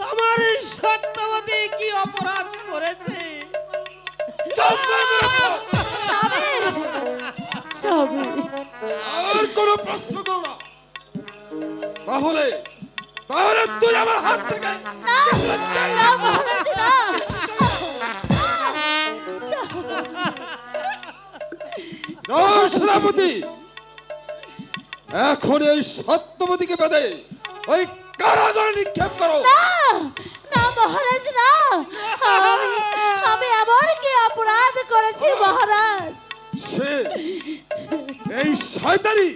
আমার এই সত্যবতী কি অপরাধ করেছে? আর কোনো প্রশ্ন করো না, তাহলে তাহলে তুই আমার হাত থেকে সেনাপতি, এখন এই সত্যবতীকে বেঁধে ওই কারাগারে নিক্ষেপ করো। না মহারাজ, না, আমি এমন কি অপরাধ করেছি মহারাজ? সে এই শয়তানি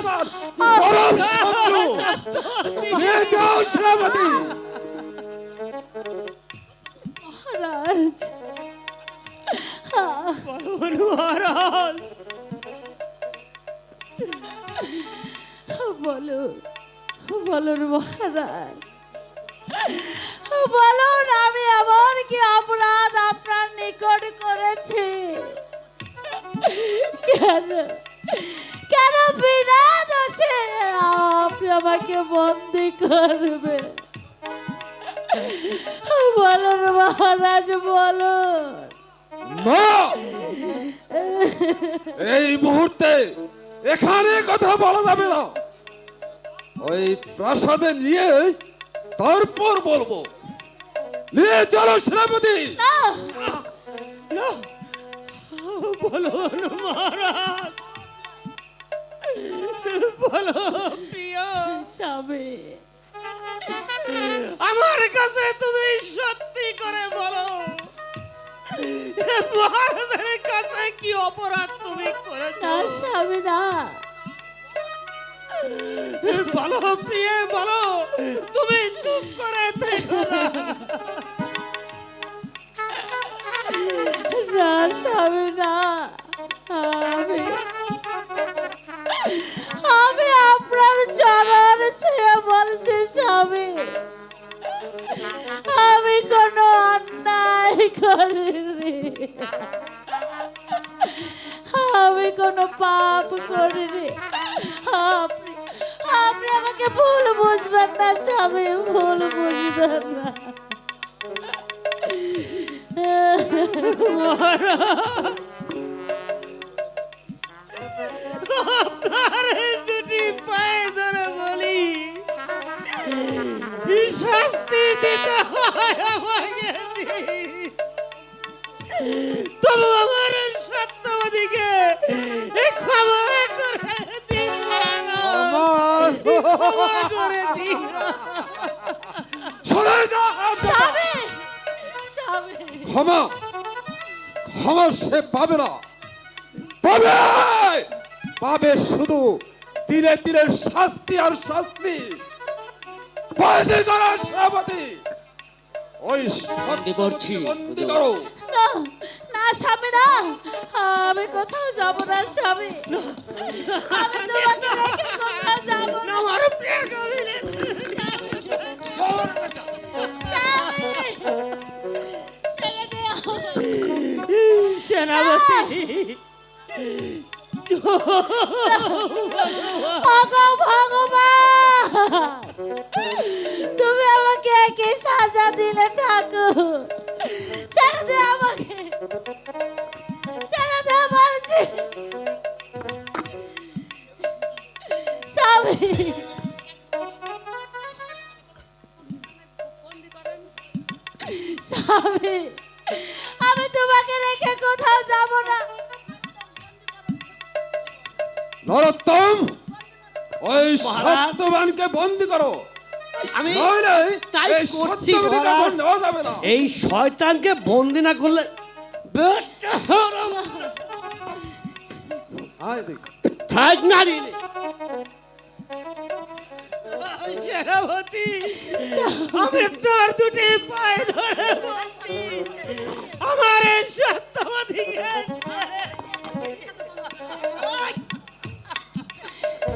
আমার পরম শত্রু। নিয়ে যাও সেনাপতি। মহারাজ, মহারাজ বলুন মহারাজ, বলুন আমি এমন কি অপরাধ আপনার নিকট করেছি? কেন কেন বিনা দোষে আপনি আমাকে বন্দি করবে? বলুন মহারাজ, বলুন। না, এই মুহূর্তে এখানে কথা বলা যাবে না। ওই প্রাসাদে নিয়ে তারপর বলবো। নিয়ে চলো সেনাপতি। বলুন মহারাজ, বলো প্রিয় স্বামী, আমার কাছে তুমি সত্যি করে বলো, মহারাজের কাছে কি অপরাধ তুমি করেছো? না স্বামী, না। বলো প্রিয়, বলো, তুমি চুপ করে থেকো না। না স্বামী, না। আমি আপনার চরণ ছুঁয়ে বলছি স্বামী, আমি কোনো অন্যায় করিনি, আমি কোনো পাপ করিনি। আপনি আমাকে ভুল বুঝবেন না স্বামী, ভুল বুঝবেন না। আপনার এই দুটি পায়ে ধরে বলি, শাস্তি দিতে হয় আমাকে, তবু আমার সত্যবতীকে ক্ষমা করে দিন, ক্ষমা করে দিন। ক্ষমা ক্ষমা সে পাবে না, পাবে পাবে শুধু ধীরে ধীরে শাস্তি আর শাস্তি। বন্দি করো সেনাপতি, ওই বন্দি করছি, বন্দি করো। না না স্বামী, না, আমি কোথাও যাব না স্বামী, আমি তোমাকে রেখে কোথাও যাব না। আমার প্রিয় কবিরে, সেনাপতি, ভগবান, তুমি আমাকে একই সাজা দিলে ঠাকুর। ছেড়ে দে আমাকে, ছেড়ে দে বলছি স্বামী। স্বামী, আমি তোমাকে রেখে কোথাও যাব না। নরোত্তম, ওই সত্যবানকে বন্দি করো। আমি নইলে তাই এই করছি সত্যবানকে মহারাজ। বন্দি হওয়া যাবে না। এই শয়তানকে বন্দি না করলে থাক না দিলে সেনাপতি, আমি তোর দুটি পায়ে ধরে বলছি, আমার এই সত্যবতীকে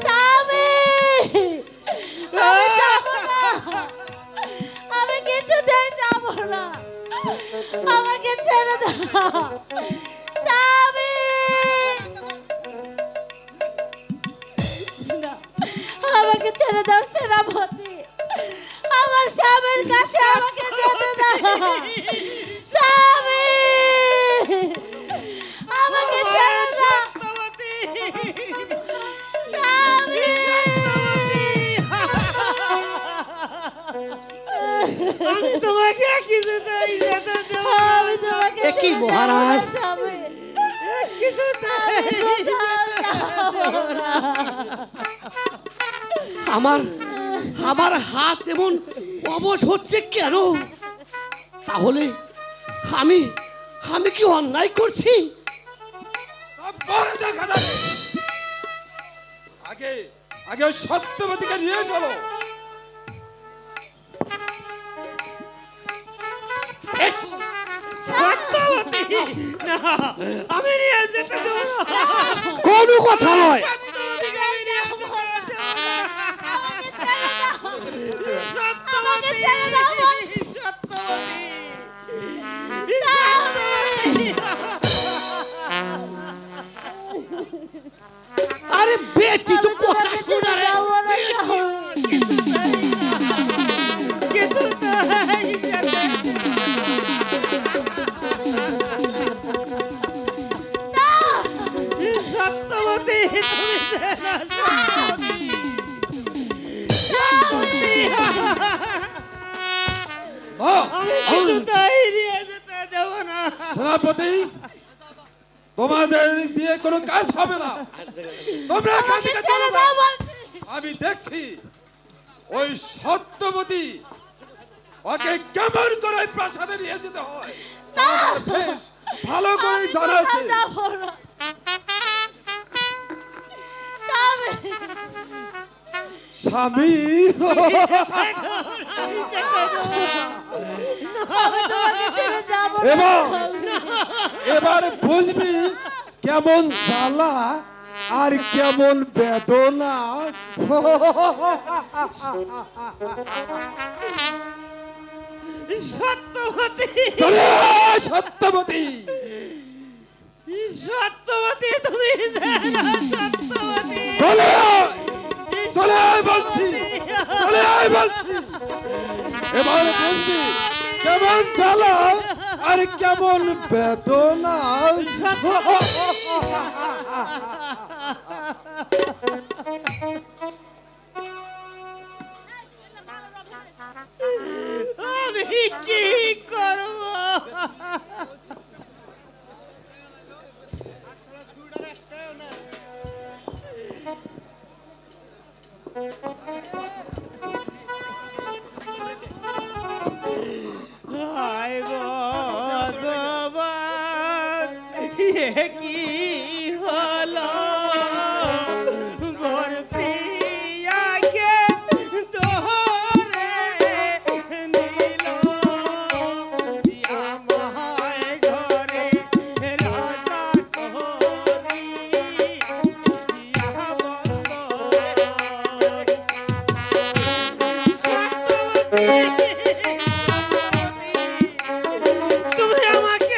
স্বামী, আমি যাব না, আমি কিছুতেই যাব না, আমাকে ছেড়ে দাও স্বামী। ছেড়ে দাও সেনাপতি, আমার স্বামীর কাছে আমাকে যেতে দাও। স্বামী, আমাকে ছেড়ে দাও সত্যবতী, স্বামী। আমি তোমাকে কিছুতেই যেতে দেব না। আমি তোমাকে এ কি ছেড়ে যাব না, মহারাজ? স্বামী। কিছুতেই আমার আমার হাত এমন অবশ হচ্ছে কেন? তাহলে আমি আমি কি অন্যায় করছি? তারপরে দেখা যাবে। আগে আগে ওই সত্যবতীকে নিয়ে চলো। সত্যবতী, না, আমি নিয়ে যেতে দেব না। কোনো কথা নয়। আমি তোমাকে নিয়ে যেতে দেব না। আমাকে ছেড়ে দাও। সত্যবতী, ছেড়ে দাও। সত্যবতী, আরে বেটি তো আমি কথা তোমাকে শোনা ছেড়ে রে। যাব না, স্বামী। কিছুতেই যেতে সত্যবতী, তুমি না, সত্যবতী, সত্যবতী। আমি কিছুতেই নিয়ে যেতে দেব না। সেনাপতি, তোমাদের দিয়ে কোনো কাজ হবে না। তোমরা এখান আমাকে থেকে ছেড়ে চলো দাও না। বলছি। আমি দেখছি ওই সত্যবতী ওকে কেমন করে ওই প্রাসাদে নিয়ে যেতে হয় আমার বেশ ভালো করে আমি জানা কোথাও আছে। যাব না। স্বামী, স্বামী, আমি তোমাকে ছেড়ে যাব না, এবার স্বামী। এবার বুঝবি কেমন জ্বালা আর কেমন বেদনা। সত্যবতী, চলে আয়, সত্যবতী, সত্যবতী, তুমি না, সত্যবতী, চলে আয়, চলে আয় বলছি, চলে আয় বলছি। এবার বুঝবি কেমন জ্বালা আর কেমন বেদনা। আমি কি করব? হায় ভগবান, এ কি হলো? মোর প্রিয়াকে ধরে নিল, আমায় ঘরে রাজা করিয়া বন্ধ। তুমি আমাকে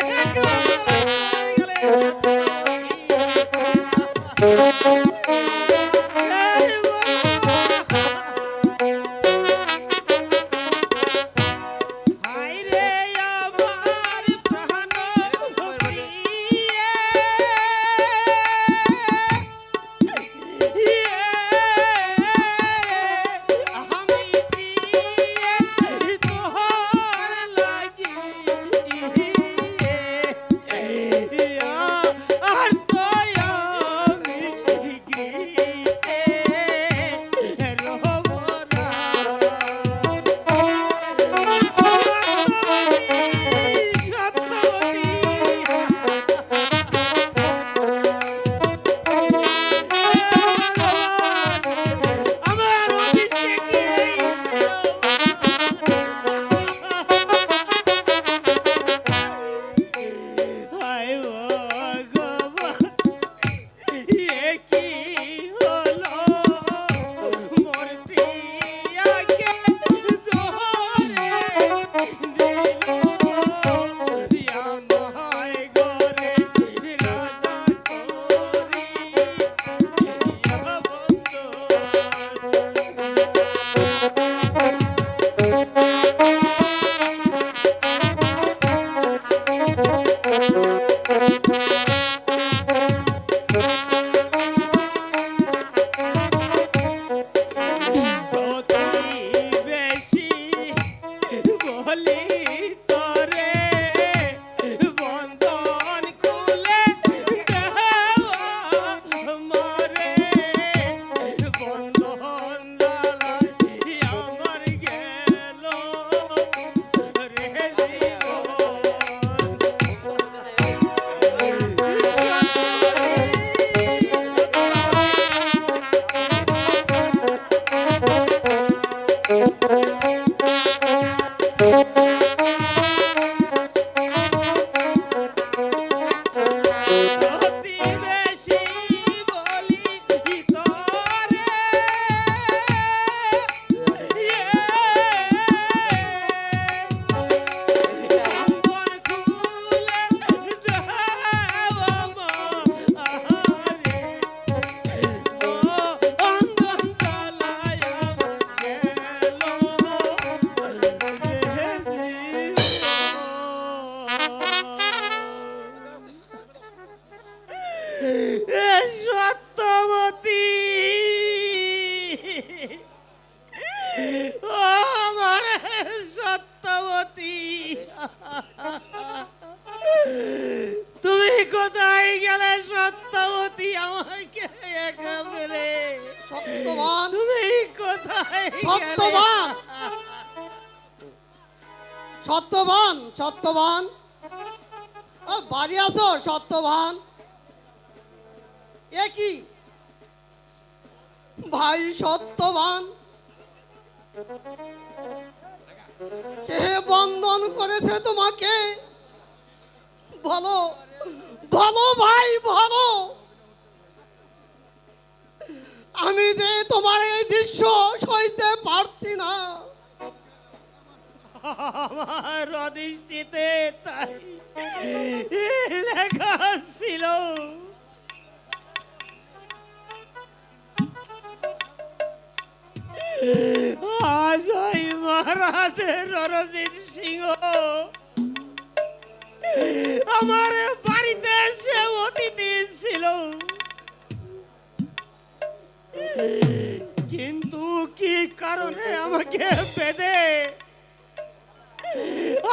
সত্যবতী, ও আমার সত্যবতী, তুমি কোথায় গেলে সত্যবতী? আমাকে একা ফেলে সত্যবান, তুমি কোথায় গেলে? সত্যবান, সত্যবান, সত্যবান, ও বাড়ি আসো সত্যবান। এ কি ভাই সত্যবান, কে বন্ধন করেছে তোমাকে? বলো বলো ভাই বলো। আমি যে তোমার এই দৃশ্য সইতে পারছি না। আমার অদৃষ্টিতে তাই লেখা ছিল। আজ ওই মহারাজের রণজিৎ সিংহ আমার বাড়িতে এসে অতিথি ছিল, কিন্তু কি কারণে আমাকে বেঁধে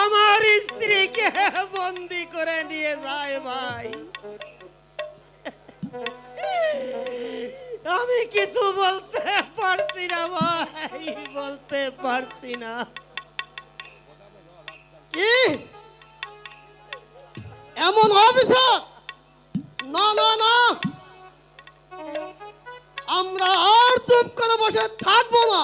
আমার স্ত্রীকে বন্দি করে নিয়ে যায় ভাই? আমি কিছু বলতে পারছি না ভাই, বলতে পারছি না। কি এমন অফিসার? না না না, আমরা আর চুপ করে বসে থাকবো না।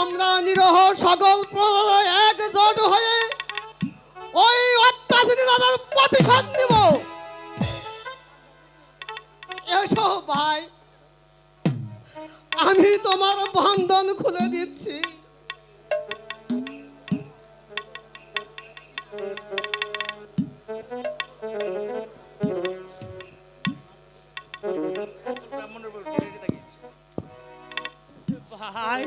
আমরা নিরহ সকল প্রজা একজোট হয়ে ওই অত্যাচারী রাজার প্রতিশোধ নিব। এসো ভাই, আমি তোমার বন্ধন খুলে দিচ্ছি। ভাই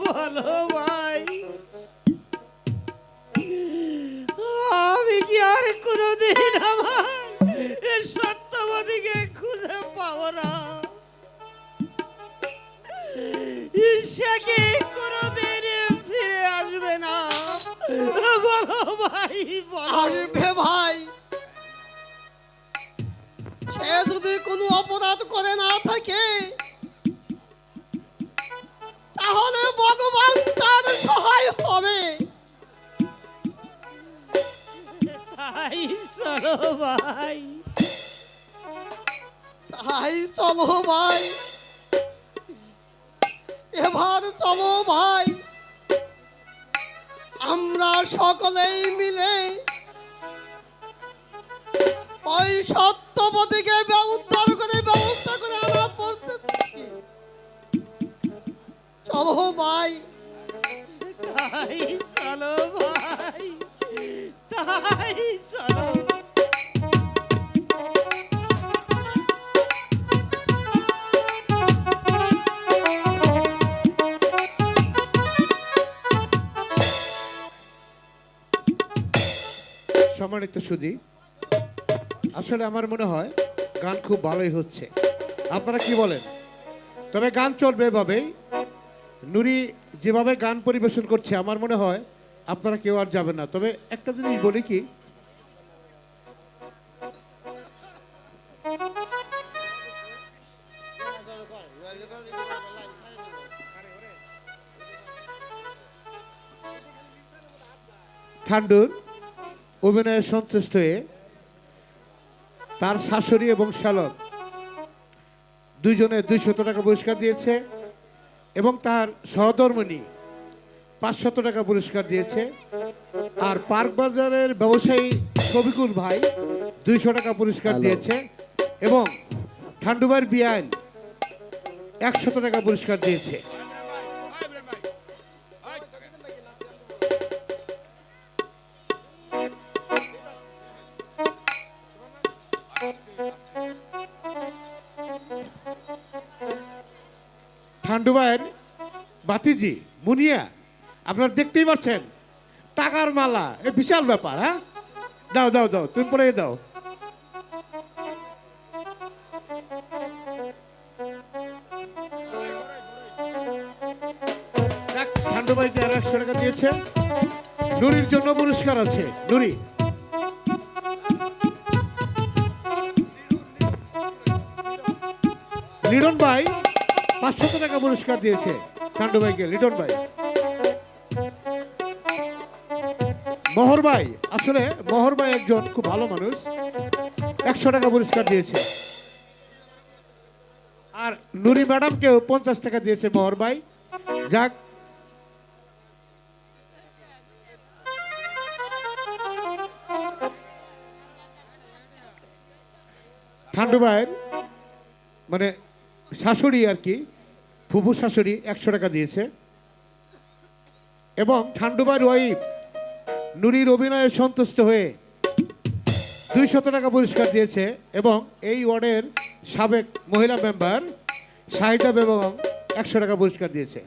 বলো ভাই, আমি কি আর কোনোদিন আমার এই সত্যবতীকে খুঁজে পাবো না? সে কি কোনোদিন ফিরে আসবে না? বলো ভাই বলো। আসবে ভাই, সে যদি কোনো অপরাধ করে না থাকে তাহলে ভগবান তার সহায় হবে। তাই চলো ভাই, তাই চলো ভাই, এবার চলো ভাই, আমরা সকলেই মিলে ওই সত্যবতীকে উদ্ধার করে ব্যবস্থা করে আমরা পড়তেছি। চলো ভাই, তাই চলো ভাই, তাই চলো। সম্মানিত সুধী, আসলে আমার মনে হয় গান খুব ভালোই হচ্ছে। আপনারা কি বলেন? তবে গান চলবে এভাবেই। নুরি যেভাবে গান পরিবেশন করছে আমার মনে হয় আপনারা কেউ আর যাবেন না। তবে একটা জিনিস বলি কি, ঠান্ডুর অভিনয়ে সন্তুষ্ট হয়ে তার শাশুড়ি এবং শ্যালক দুইজনে 200 টাকা পুরস্কার দিয়েছে এবং তার সহধর্মিণী 500 টাকা পুরস্কার দিয়েছে। আর পার্ক বাজারের ব্যবসায়ী শফিকুল ভাই 200 টাকা পুরস্কার দিয়েছে এবং ঠান্ডুবার বিয়ান 100 টাকা পুরস্কার দিয়েছে। ঠান্ডুবাইয়ের বাতিজি মুনিয়া আপনারা দেখতেই পাচ্ছেন, টাকার মালা, এ বিশাল ব্যাপার। হ্যাঁ, দাও দাও দাও, তুমি পরে দাও। দেখ, ঠান্ডু ভাইকে আরো 100 টাকা দিয়েছে। নুরির জন্য পুরস্কার আছে। নুরি, লিটন ভাই 500 টাকা পুরস্কার দিয়েছে ঠান্ডু ভাইকে। লিটন ভাই, মোহর ভাই, আসলে মোহর ভাই একজন খুব ভালো মানুষ, 100 টাকা পুরস্কার দিয়েছে। আর নুরি ম্যাডামকেও 50 টাকা দিয়েছে মোহর ভাই। যাক, ঠান্ডু ভাইয়ের মানে শাশুড়ি আর কি, ফুফু শাশুড়ি 100 টাকা দিয়েছে। এবং ঠান্ডু ভাইয়ের ওয়াইফ নুরির অভিনয়ে সন্তুষ্ট হয়ে 200 টাকা পুরস্কার দিয়েছে। এবং এই ওয়ার্ডের সাবেক মহিলা মেম্বার শাহিদা বেগম 100 টাকা পুরস্কার দিয়েছে।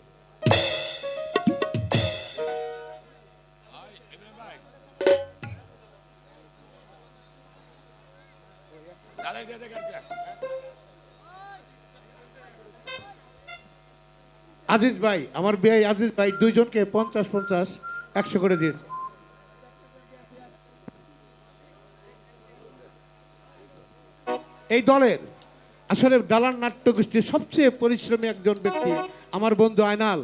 আজিজ ভাই, আমার ভাই আজিজ ভাই, দুইজনকে 50-50 100 করে দিয়েছে। এই দলের আসলে ডালার নাট্য গোষ্ঠীর সবচেয়ে পরিশ্রমী একজন ব্যক্তি আমার বন্ধু আয়নাল,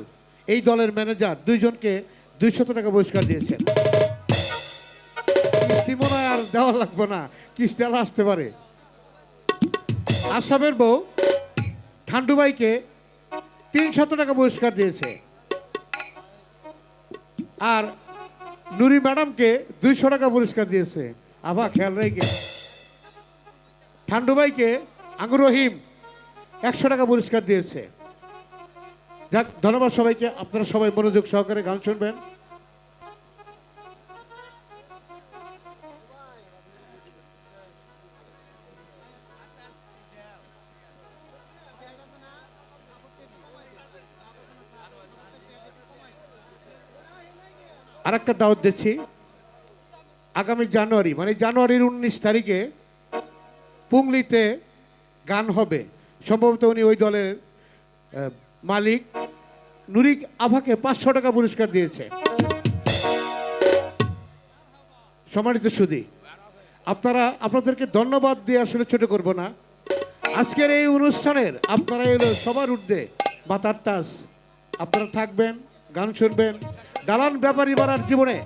এই দলের ম্যানেজার, দুইজনকে 200 টাকা পুরস্কার দিয়েছেন। কিস্তি মনে হয় আর দেওয়া লাগবে না, কিস্তি আলা আসতে পারে। আসামের বউ ঠান্ডু ভাইকে 300 টাকা পুরস্কার দিয়েছে। আর নুরি ম্যাডামকে 200 টাকা পুরস্কার দিয়েছে। আবার খেয়াল রেখে ঠান্ডু ভাইকে আঙ্গুর রহিম 100 টাকা পুরস্কার দিয়েছে। যাক, ধন্যবাদ সবাইকে। আপনারা সবাই মনোযোগ সহকারে গান শুনবেন। আর একটা দাওয়াত দিচ্ছি, আগামী জানুয়ারি মানে জানুয়ারির 19 তারিখে পুংলিতে গান হবে। সম্ভবত উনি ওই দলের মালিক নুরি আভাকে 500 টাকা পুরস্কার দিয়েছে। সম্মানিত সুধী, আপনাদেরকে ধন্যবাদ দিয়ে আসলে ছোট করব না। আজকের এই অনুষ্ঠানের আপনারা এলো সবার ঊর্ধ্বে মাথার তাজ। আপনারা থাকবেন, গান শুনবেন। দালান ব্যাপারী বাড়ার জীবনে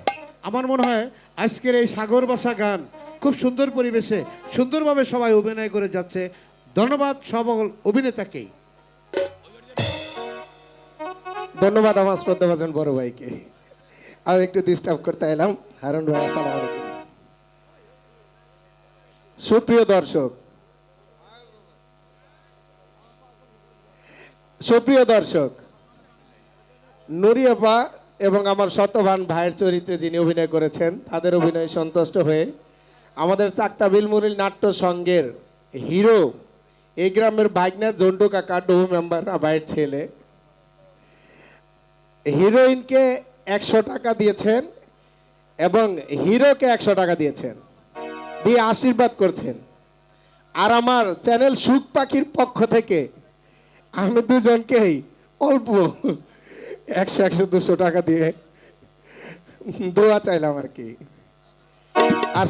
আমার মনে হয় আজকের এই সাগর ভাষা গান খুব সুন্দর পরিবেশে সুন্দরভাবে সবাই অভিনয় করে যাচ্ছে। ধন্যবাদ সকল অভিনেতাকেই। ধন্যবাদ আমার শ্রদ্ধাভাজন বড় ভাইকে। আমি একটু ডিস্টার্ব করতে এলাম। হারুন ভাই, আসসালামু আলাইকুম। সুপ্রিয় দর্শক, নুরি আপা এবং আমার শতভান ভাইয়ের চরিত্রে যিনি অভিনয় করেছেন তাদের অভিনয়ে সন্তুষ্ট হয়ে আমাদের চাকতা বিলমুরিল নাট্য সংঘের হিরো, এই গ্রামের ভাগনা জন্টু কাকা ডোম মেম্বার ভাইয়ের ছেলে, হিরোইনকে 100 টাকা দিয়েছেন এবং হিরোকে 100 টাকা দিয়েছেন, দিয়ে আশীর্বাদ করছেন। আর আমার চ্যানেল সুখ পাখির পক্ষ থেকে আমি দুজনকেই অল্প 100-200 টাকা দিয়ে দোয়া চাইলাম আর কি। আর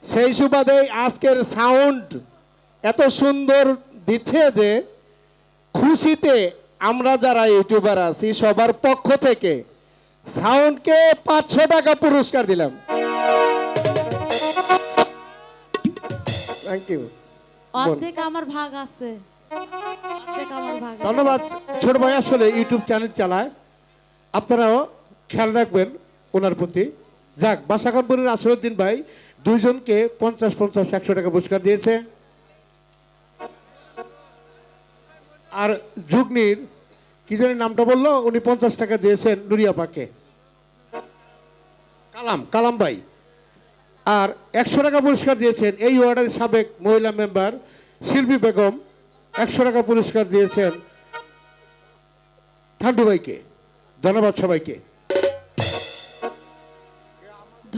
সেই সুবাদে আজকের সাউন্ড এত সুন্দর দিচ্ছে যে খুশিতে আমরা যারা ইউটিউবার আছি সবার পক্ষ থেকে সাউন্ডকে 500 টাকা পুরস্কার দিলাম। Thank you. অর্ধেক আমার ভাগ আছে, অর্ধেক আমার ভাগ আছে। ধন্যবাদ। ছোট ভাই আসলে ইউটিউব চ্যানেল চালায়, আপনারাও খেয়াল রাখবেন ওনার প্রতি। যাক, বাসাখানপুরের আসরুদ্দিন ভাই দুইজনকে 50-50 100 টাকা পুরস্কার দিয়েছে। আর যুগনির কি জানি নামটা বললো, উনি 50 টাকা দিয়েছেন নুরিয়া পাকে। কালাম ভাই আর 100 টাকা পুরস্কার দিয়েছেন এই ওয়ার্ডের সাবেক মহিলা মেম্বার শিল্পী বেগম। 100 টাকা পুরস্কার দিয়েছেন ঠান্ডু ভাইকে। ধন্যবাদ সবাইকে।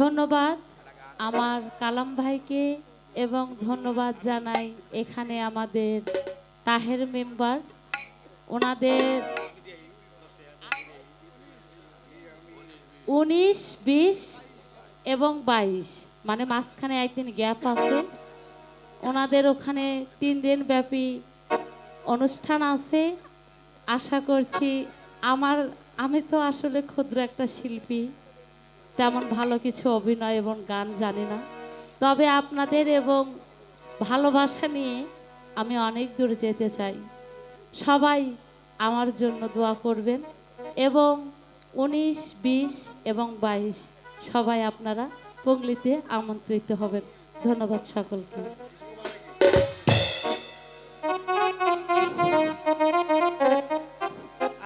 ধন্যবাদ। আমার কালাম ভাইকে এবং ধন্যবাদ জানাই এখানে আমাদের তাহের মেম্বার ওনাদের 19, 20 এবং 22 মানে মাঝখানে একদিন গ্যাপ আছে ওনাদের ওখানে 3 দিন ব্যাপী অনুষ্ঠান আছে আশা করছি আমি তো আসলে ক্ষুদ্র একটা শিল্পী তেমন ভালো কিছু অভিনয় এবং গান জানি না তবে আপনাদের এবং ভালোবাসা নিয়ে আমি অনেক দূর যেতে চাই সবাই আমার জন্য দোয়া করবেন এবং 19, 20 এবং 22 সবাই আপনারা পঙ্গলিতে আমন্ত্রিত হবেন ধন্যবাদ সকলকে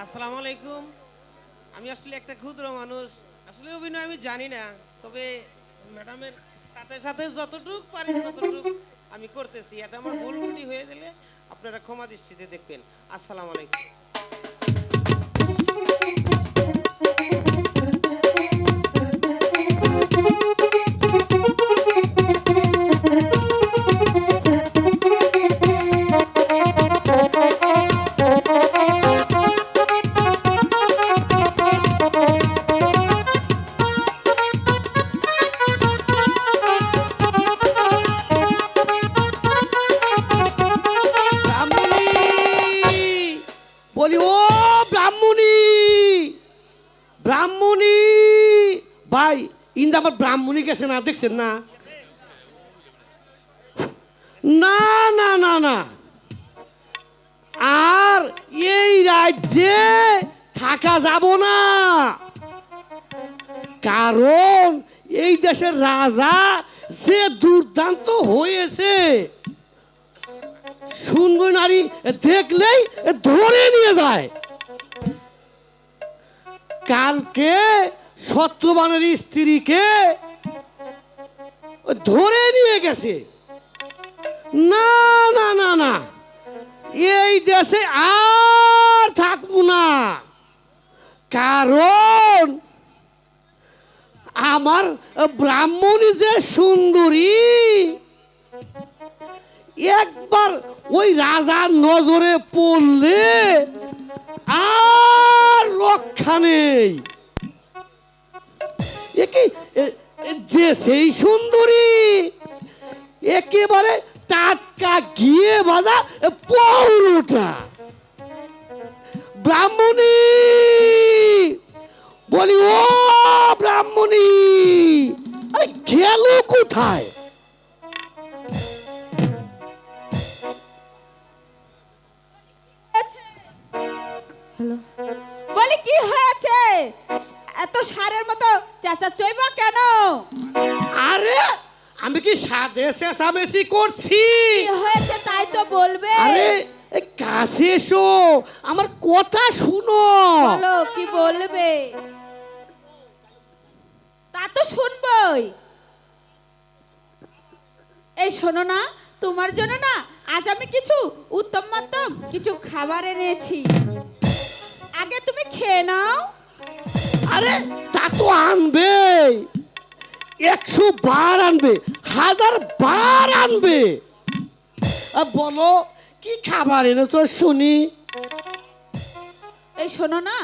আসসালামু আলাইকুম আমি আসলে একটা ক্ষুদ্র মানুষ আসলে অভিনয় আমি জানি না তবে ম্যাডামের সাথে সাথে যতটুকু পারি ততটুকু আমি করতেছি এটা আমার ভুল ত্রুটি হয়ে গেলে আপনারা ক্ষমা দৃষ্টিতে দেখবেন আসসালামু আলাইকুম বলি ও ব্রাহ্মণী ব্রাহ্মণী ভাই ইন্দা আমার ব্রাহ্মণী গেছে না দেখছেন না না না না না আর এই রাজ্যে থাকা যাব না কারণ এই দেশের রাজা যে দুর্দান্ত হয়েছে সুন্দর নারী দেখলেই ধরে নিয়ে যায় কালকে সত্যবানের স্ত্রীকে ধরে নিয়ে গেছে না না না না এই দেশে আর থাকবো না কারণ আমার ব্রাহ্মণী যে সুন্দরী একবার ওই রাজার নজরে পড়লে আর রক্ষা নেই যে সেই সুন্দরী একেবারে টাটকা গিয়ে বাজা পৌরটা ব্রাহ্মণী বলি ও ব্রাহ্মণী আরে গেল কোথায় হ্যালো বলি কি হয়েছে এত সারের মতো চাচা চইবা কেন আরে আমি কি সাধে চেঁচামেচি করছি কি হয়েছে তাই তো বলবে আরে কাছে এসো আমার কথা শুনো বলো কি বলবে তা তো শুনবই এই শোনো না তোমার জন্য না আজ আমি কিছু উত্তম মাত্তম কিছু খাবার এনেছি আগে তুমি খেয়ে নাও আরে তা তো আনবে 100 বার আনবে 1000 বার আনবে বলো কি খাবার এনেছো শুনি এই শোনো না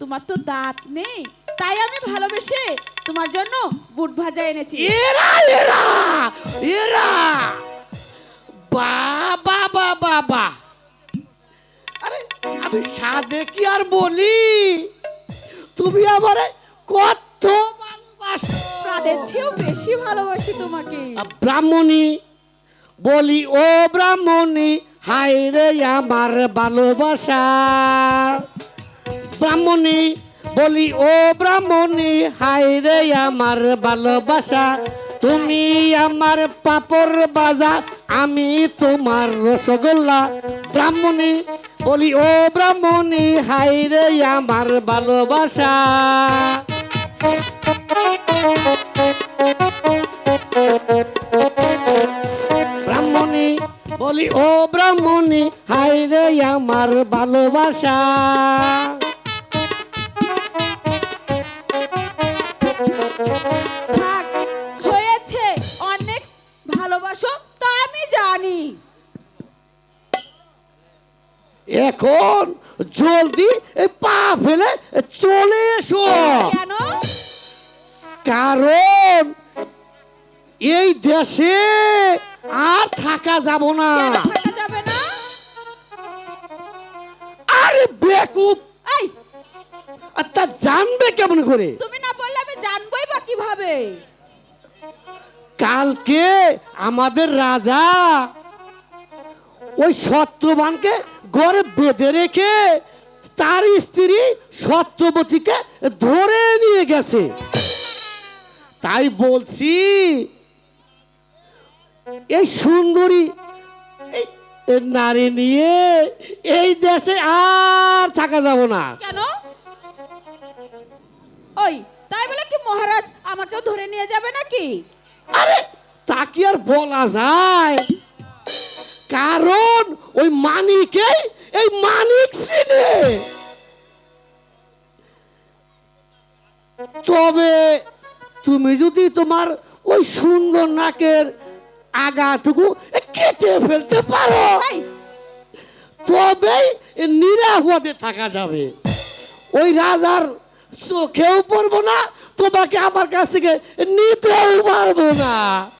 তোমার তো দাঁত নেই তাই আমি ভালোবেসে তোমার জন্য বুট ভাজা এনেছি এরা এরা এরা বাবা বাবা বা আরে আমি সাধে কি আর বলি তুমি আমারে কত ভালোবাসো তাদের চেয়েও বেশি ভালোবাসি তোমাকে ব্রাহ্মণী বলি ও ব্রাহ্মণী হায় রে আমার ভালোবাসা ব্রাহ্মণী বলি ও ব্রাহ্মণী হায় রে আমার ভালোবাসা তুমি আমার পাপড় বাজা আমি তোমার রসগোল্লা ব্রাহ্মণী বলি ও ব্রাহ্মণী হায় রে আমার ভালোবাসা ব্রাহ্মণী বলি ও ব্রাহ্মণী হায় রে আমার ভালোবাসা থাক হয়েছে ভালোবাসো তা আমি জানি। এখন জলদি এই পা ফেলে চলে এসো, কেন? কারণ এই দেশে আর থাকা যাব না। কেন থাকা যাবে না? আরে বেকুব, এই তা জানবে কেমন করে? তুমি না বললে আমি জানবই বা কিভাবে? কালকে আমাদের রাজা ওই সত্যবানকে ঘরে বেঁধে রেখে তার স্ত্রী সত্যবতীকে ধরে নিয়ে গেছে। তাই বলছি এই সুন্দরী এই নারী নিয়ে এই দেশে আর থাকা যাব না। কেন? ওই তাই বলে কি মহারাজ আমাকেও ধরে নিয়ে যাবে নাকি? আরে তা কি আর বলা যায়, কারণ ওই মানিকেই এই মানিক চিনে। তবে তুমি যদি তোমার ওই সুন্দর নাকের আগাটুকু কেটে ফেলতে পারো এই, তবেই নিরাপদে থাকা যাবে। ওই রাজার চোখেও পড়বো না, তোমাকে আমার কাছ থেকে নিতেও পারবো না।